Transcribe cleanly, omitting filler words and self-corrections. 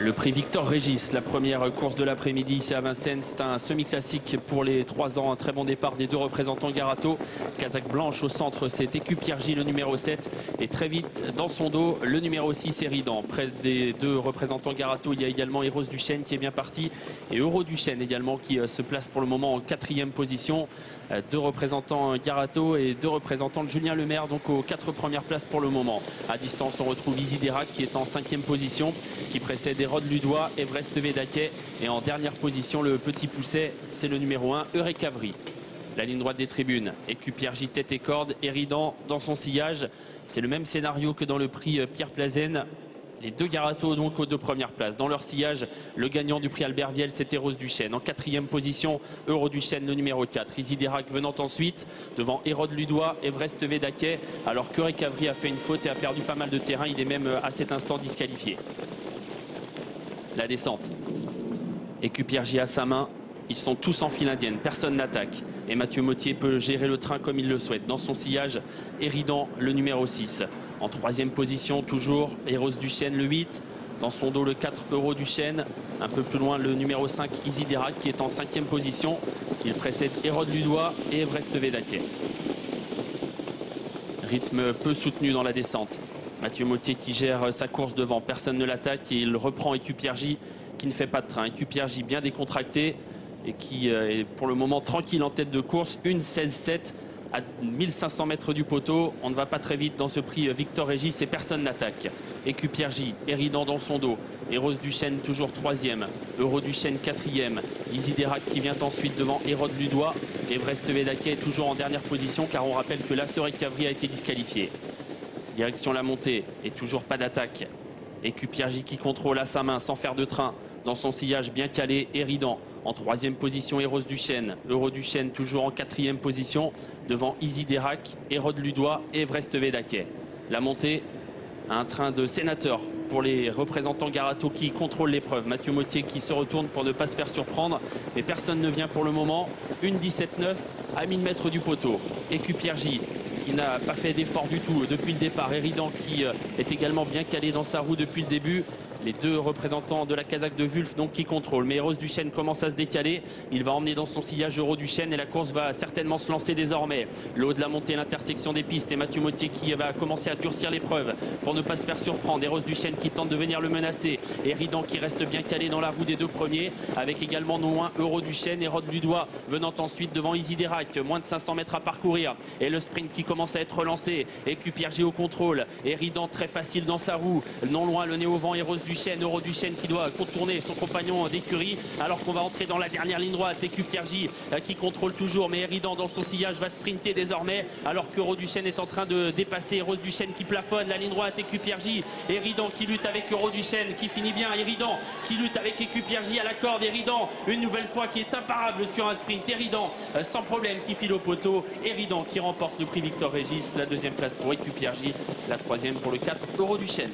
Le prix Victor Régis, la première course de l'après-midi ici à Vincennes. C'est un semi-classique pour les 3 ans. Un très bon départ des deux représentants Garato. Casaque blanche au centre, c'est Écupiergie, le numéro 7. Et très vite, dans son dos, le numéro 6, Eridan. Près des deux représentants Garato, il y a également Eros Duchesne qui est bien parti. Et Euro Duchesne également qui se place pour le moment en 4e position. Deux représentants Garato et deux représentants de Julien Lemaire, donc aux 4 premières places pour le moment. À distance, on retrouve Isidérac qui est en 5e position, qui précède Hérode Ludois, Everest Védaquet. Et en dernière position, le petit pousset, c'est le numéro 1, Eurekavri. La ligne droite des tribunes, Écupiergie tête et corde, Eridan dans son sillage. C'est le même scénario que dans le prix Pierre Plazen. Les deux Garato donc aux 2 premières places. Dans leur sillage, le gagnant du prix Albert Viel, c'était Eros Duchesne. En 4e position, Euro Duchesne, le numéro 4. Isidérac venant ensuite, devant Hérode Ludois, Everest Védaquet. Alors que Eurekavri a fait une faute et a perdu pas mal de terrain. Il est même à cet instant disqualifié. La descente. Écupiergie à sa main. Ils sont tous en file indienne. Personne n'attaque. Et Mathieu Mottier peut gérer le train comme il le souhaite. Dans son sillage, Eridan, le numéro 6. En 3e position, toujours, Eros Duchesne, le 8. Dans son dos, le 4, Euro Duchesne. Un peu plus loin, le numéro 5, Isidérac, qui est en 5e position. Il précède Hérode Ludois et Everest Védaquet. Rythme peu soutenu dans la descente. Mathieu Mottier qui gère sa course devant. Personne ne l'attaque et il reprend Écupiergie qui ne fait pas de train. Écupiergie bien décontracté et qui est pour le moment tranquille en tête de course. Une 16-7 à 1500 mètres du poteau. On ne va pas très vite dans ce prix Victor Régis et personne n'attaque. Écupiergie, Eridan dans son dos. Eros Duchesne toujours 3e. Euro Duchesne 4e. Isidérac qui vient ensuite devant Hérode Ludois. Everest Védaquet toujours en dernière position car on rappelle que Eurekavri a été disqualifié. Direction la montée et toujours pas d'attaque. Écupiergie qui contrôle à sa main sans faire de train. Dans son sillage bien calé, Eridan. En 3e position, Eros Duchesne. Euro Duchesne toujours en 4e position. Devant Isidérac, Hérode Ludois et Everest Védaquet. La montée, un train de sénateur pour les représentants Garato qui contrôlent l'épreuve. Mathieu Mottier qui se retourne pour ne pas se faire surprendre. Mais personne ne vient pour le moment. Une 17-9 à 1000 mètres du poteau. Écupiergie qui n'a pas fait d'effort du tout depuis le départ. Eridan qui est également bien calé dans sa roue depuis le début. Les deux représentants de la casaque de Wulf donc qui contrôlent. Mais Eros Duchesne commence à se décaler. Il va emmener dans son sillage Euro Duchesne et la course va certainement se lancer désormais. Le haut de la montée, l'intersection des pistes et Mathieu Mottier qui va commencer à durcir l'épreuve pour ne pas se faire surprendre. Eros Duchesne qui tente de venir le menacer. Eridan qui reste bien calé dans la roue des 2 premiers avec également non loin Euro Duchesne. Hérode Ludois venant ensuite devant Isidérac. Moins de 500 mètres à parcourir. Et le sprint qui commence à être lancé. Écupiergie au contrôle. Eridan très facile dans sa roue. Non loin le nez au vent Eros Duchesne, Euro Duchesne qui doit contourner son compagnon d'écurie alors qu'on va entrer dans la dernière ligne droite. Écupiergie qui contrôle toujours mais Eridan dans son sillage va sprinter désormais alors que Euro Duchesne est en train de dépasser Eros Duchesne qui plafonne la ligne droite. Écupiergie, Eridan qui lutte avec Euro Duchesne qui finit bien. Eridan qui lutte avec Écupiergie à la corde. Eridan une nouvelle fois qui est imparable sur un sprint. Eridan sans problème qui file au poteau. Eridan qui remporte le prix Victor Régis. La 2e place pour Écupiergie, la 3e pour le 4 Euro Duchesne.